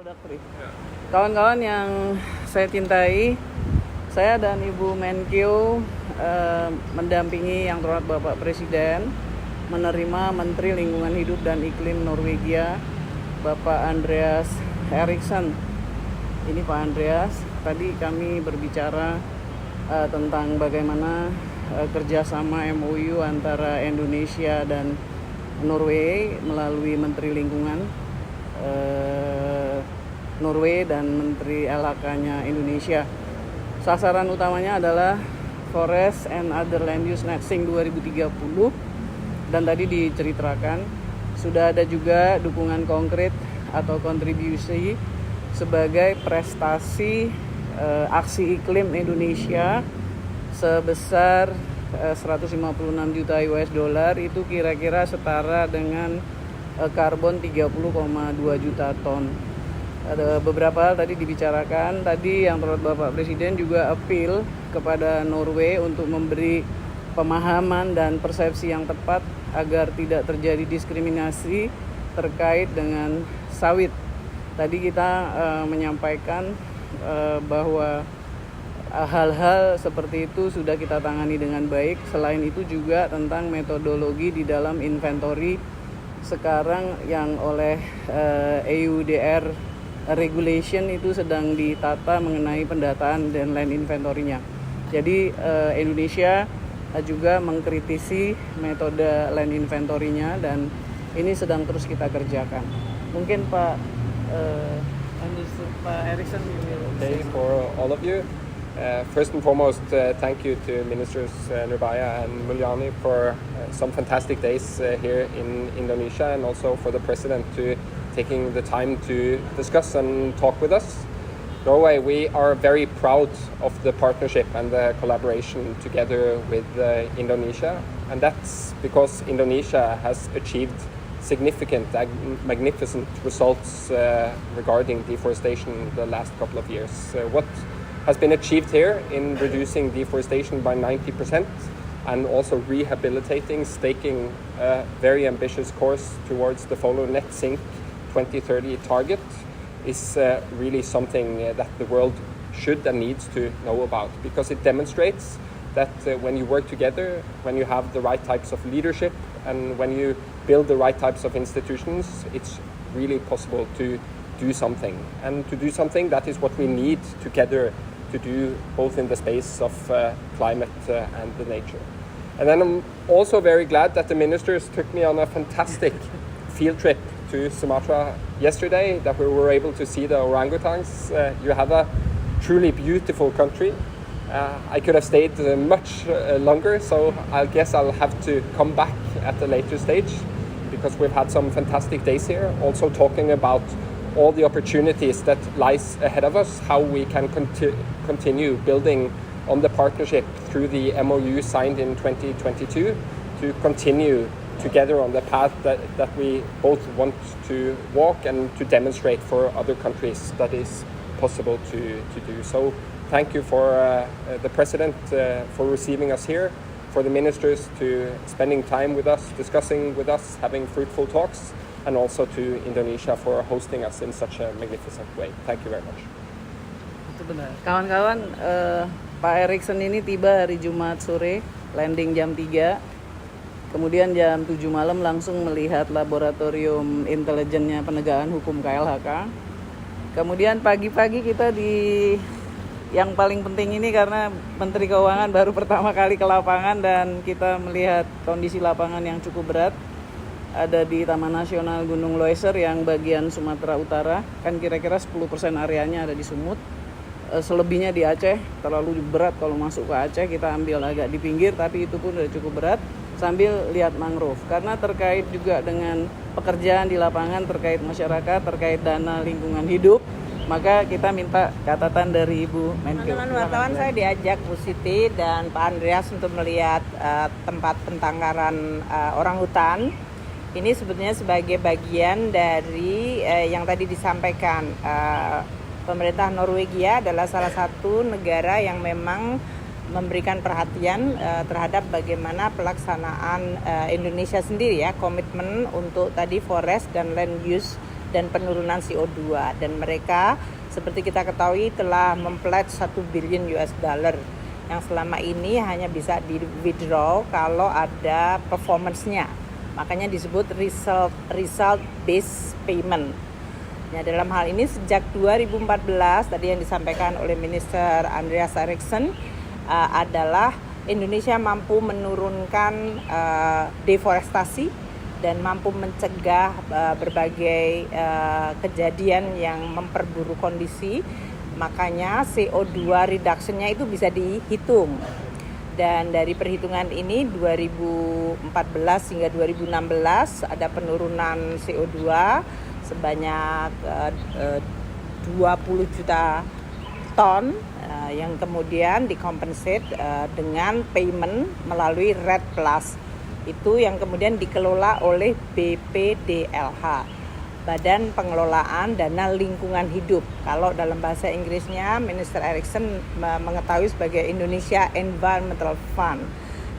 Produktri. Kawan-kawan yang saya cintai, saya dan Ibu Menkyu mendampingi Yang Terhormat Bapak Presiden menerima Menteri Lingkungan Hidup dan Iklim Norwegia, Bapak Andreas Eriksen. Ini Pak Andreas, tadi kami berbicara tentang bagaimana kerjasama MOU antara Indonesia dan Norway melalui Menteri Lingkungan Norway dan Menteri LHK-nya Indonesia. Sasaran utamanya adalah Forest and Other Land Use Net Sink 2030, dan tadi diceritakan sudah ada juga dukungan konkret atau kontribusi sebagai prestasi aksi iklim Indonesia sebesar 156 juta US dollar, itu kira-kira setara dengan karbon 30,2 juta ton. Ada beberapa hal tadi dibicarakan. Tadi Yang Terhormat Bapak Presiden juga appeal kepada Norway untuk memberi pemahaman dan persepsi yang tepat agar tidak terjadi diskriminasi terkait dengan sawit. Tadi kita menyampaikan bahwa hal-hal seperti itu sudah kita tangani dengan baik. Selain itu juga tentang metodologi di dalam inventory sekarang yang oleh EUDR regulation itu sedang ditata mengenai pendataan dan land inventory-nya. Jadi Indonesia juga mengkritisi metode land inventory-nya dan ini sedang terus kita kerjakan. Mungkin Pak Eriksen. Okay, for all of you. First and foremost, thank you to Ministers Nurbaya and Mulyani for some fantastic days here in Indonesia, and also for the President to taking the time to discuss and talk with us. Norway, we are very proud of the partnership and the collaboration together with Indonesia, and that's because Indonesia has achieved significant, magnificent results regarding deforestation the last couple of years. What has been achieved here in reducing deforestation by 90% and also rehabilitating, staking a very ambitious course towards the follow net sink 2030 target is really something that the world should and needs to know about, because it demonstrates that when you work together, when you have the right types of leadership and when you build the right types of institutions, it's really possible to do something. And to do something, that is what we need together to do, both in the space of climate and the nature. And then I'm also very glad that the ministers took me on a fantastic field trip to Sumatra yesterday, that we were able to see the orangutans. You have a truly beautiful country. I could have stayed much longer, so I guess I'll have to come back at a later stage, because we've had some fantastic days here, also talking about all the opportunities that lies ahead of us, how we can continue building on the partnership through the MOU signed in 2022 to continue together on the path that we both want to walk and to demonstrate for other countries that is possible to do. So thank you for the President for receiving us here, for the ministers to spending time with us, discussing with us, having fruitful talks, and also to Indonesia for hosting us in such a magnificent way. Thank you very much. Itu benar. Kawan-kawan, Pak Eriksen ini tiba hari Jumat sore, landing jam 3. Kemudian jam 7 malam langsung melihat laboratorium intelijennya penegakan hukum KLHK. Kemudian pagi-pagi kita yang paling penting ini karena Menteri Keuangan baru pertama kali ke lapangan dan kita melihat kondisi lapangan yang cukup berat. Ada di Taman Nasional Gunung Leuser yang bagian Sumatera Utara, kan kira-kira 10% areanya ada di Sumut. Selebihnya di Aceh, terlalu berat kalau masuk ke Aceh, kita ambil agak di pinggir, tapi itu pun sudah cukup berat, sambil lihat mangrove. Karena terkait juga dengan pekerjaan di lapangan, terkait masyarakat, terkait dana lingkungan hidup, maka kita minta catatan dari Ibu Menkyu. Teman-teman wartawan, saya diajak Bu Siti dan Pak Andreas untuk melihat tempat pentangkaran orangutan. Ini sebetulnya sebagai bagian dari yang tadi disampaikan. Pemerintah Norwegia adalah salah satu negara yang memang memberikan perhatian terhadap bagaimana pelaksanaan Indonesia sendiri ya, komitmen untuk tadi forest dan land use dan penurunan CO2. Dan mereka seperti kita ketahui telah mempledge 1 billion US dollar yang selama ini hanya bisa di withdraw kalau ada performance-nya. Makanya disebut result based payment. Nah, dalam hal ini sejak 2014 tadi yang disampaikan oleh Minister Andreas Eriksson adalah Indonesia mampu menurunkan deforestasi dan mampu mencegah berbagai kejadian yang memperburuk kondisi. Makanya CO2 reduction-nya itu bisa dihitung. Dan dari perhitungan ini 2014 hingga 2016 ada penurunan CO2 sebanyak 20 juta ton yang kemudian dikompensate dengan payment melalui REDD Plus. Itu yang kemudian dikelola oleh BPDLH, Badan Pengelolaan Dana Lingkungan Hidup. Kalau dalam bahasa Inggrisnya, Minister Eriksson mengetahui sebagai Indonesia Environmental Fund.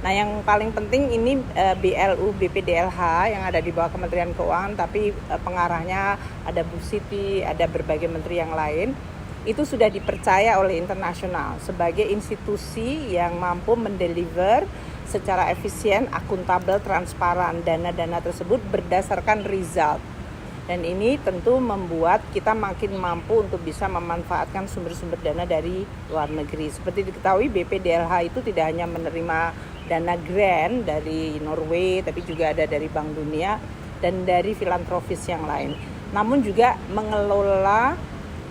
Nah, yang paling penting ini BLU BPDLH yang ada di bawah Kementerian Keuangan, tapi pengarahnya ada Bu Siti, ada berbagai menteri yang lain. Itu sudah dipercaya oleh internasional sebagai institusi yang mampu mendeliver secara efisien, akuntabel, transparan dana-dana tersebut berdasarkan result. Dan ini tentu membuat kita makin mampu untuk bisa memanfaatkan sumber-sumber dana dari luar negeri. Seperti diketahui BPDLH itu tidak hanya menerima dana grant dari Norway, tapi juga ada dari Bank Dunia dan dari filantropis yang lain. Namun juga mengelola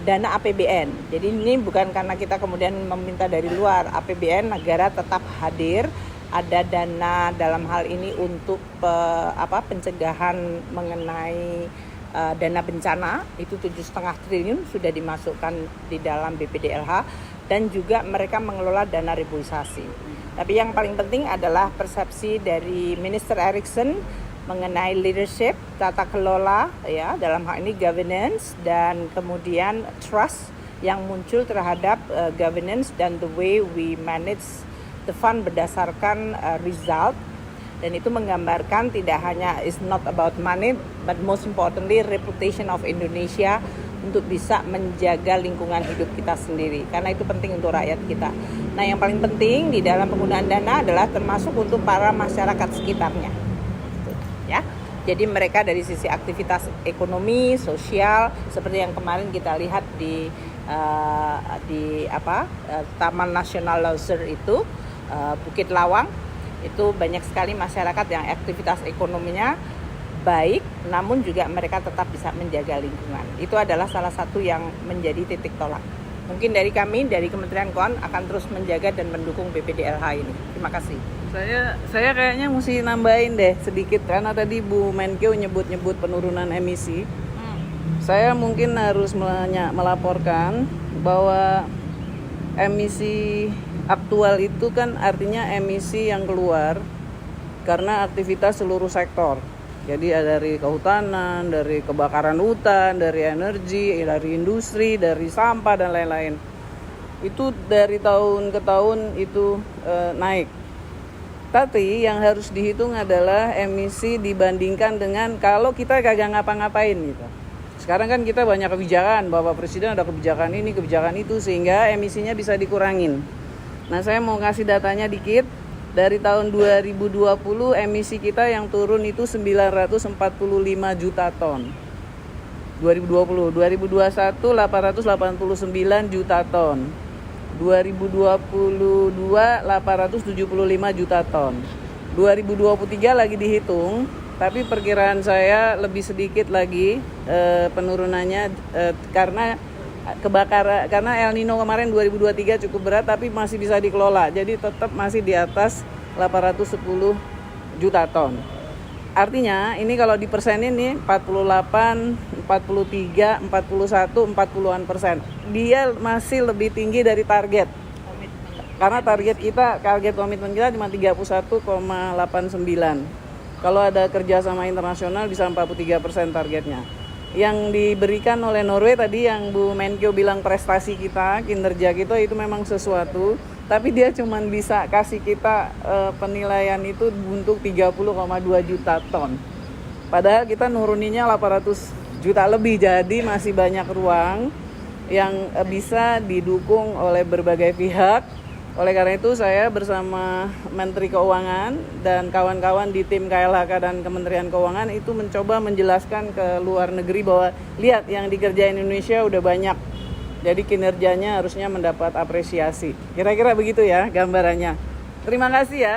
dana APBN. Jadi ini bukan karena kita kemudian meminta dari luar. APBN negara tetap hadir. Ada dana dalam hal ini untuk pencegahan mengenai dana bencana, itu 7,5 triliun sudah dimasukkan di dalam BPDLH, dan juga mereka mengelola dana reboisasi. Tapi yang paling penting adalah persepsi dari Minister Eriksson mengenai leadership, tata kelola, ya, dalam hal ini governance, dan kemudian trust yang muncul terhadap governance dan the way we manage the fund berdasarkan result. Dan itu menggambarkan tidak hanya is not about money, but most importantly reputation of Indonesia untuk bisa menjaga lingkungan hidup kita sendiri. Karena itu penting untuk rakyat kita. Nah, yang paling penting di dalam penggunaan dana adalah termasuk untuk para masyarakat sekitarnya. Ya, jadi mereka dari sisi aktivitas ekonomi, sosial, seperti yang kemarin kita lihat di Taman Nasional Lauser itu, Bukit Lawang. Itu banyak sekali masyarakat yang aktivitas ekonominya baik, namun juga mereka tetap bisa menjaga lingkungan. Itu adalah salah satu yang menjadi titik tolak. Mungkin dari kami, dari Kementerian Keuangan akan terus menjaga dan mendukung BPDLH ini. Terima kasih. Saya kayaknya mesti nambahin deh sedikit, karena tadi Bu Menkeu nyebut-nyebut penurunan emisi. Saya mungkin harus melaporkan bahwa emisi aktual itu kan artinya emisi yang keluar karena aktivitas seluruh sektor. Jadi ada dari kehutanan, dari kebakaran hutan, dari energi, dari industri, dari sampah dan lain-lain. Itu dari tahun ke tahun itu naik. Tapi yang harus dihitung adalah emisi dibandingkan dengan kalau kita kagak ngapa-ngapain gitu. Sekarang kan kita banyak kebijakan, Bapak Presiden ada kebijakan ini, kebijakan itu, sehingga emisinya bisa dikurangin. Nah, saya mau kasih datanya dikit. Dari tahun 2020 emisi kita yang turun itu 945 juta ton. 2020, 2021 889 juta ton. 2022 875 juta ton. 2023 lagi dihitung, tapi perkiraan saya lebih sedikit lagi penurunannya karena kebakaran, karena El Nino kemarin 2023 cukup berat tapi masih bisa dikelola. Jadi tetap masih di atas 810 juta ton. Artinya ini kalau dipersenin nih 48, 43, 41, 40-an persen. Dia masih lebih tinggi dari target. Karena target komitmen kita cuma 31,89. Kalau ada kerjasama internasional bisa 43% targetnya. Yang diberikan oleh Norway tadi yang Bu Menkeu bilang prestasi kita, kinerja kita itu memang sesuatu, tapi dia cuma bisa kasih kita penilaian itu untuk 30,2 juta ton. Padahal kita nuruninya 800 juta lebih. Jadi masih banyak ruang yang bisa didukung oleh berbagai pihak. Oleh karena itu saya bersama Menteri Keuangan dan kawan-kawan di tim KLHK dan Kementerian Keuangan itu mencoba menjelaskan ke luar negeri bahwa lihat yang dikerjain Indonesia udah banyak. Jadi kinerjanya harusnya mendapat apresiasi. Kira-kira begitu ya gambarannya. Terima kasih ya.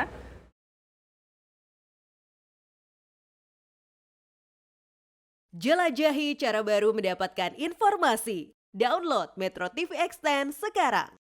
Jelajahi cara baru mendapatkan informasi. Download Metro TV Extend sekarang.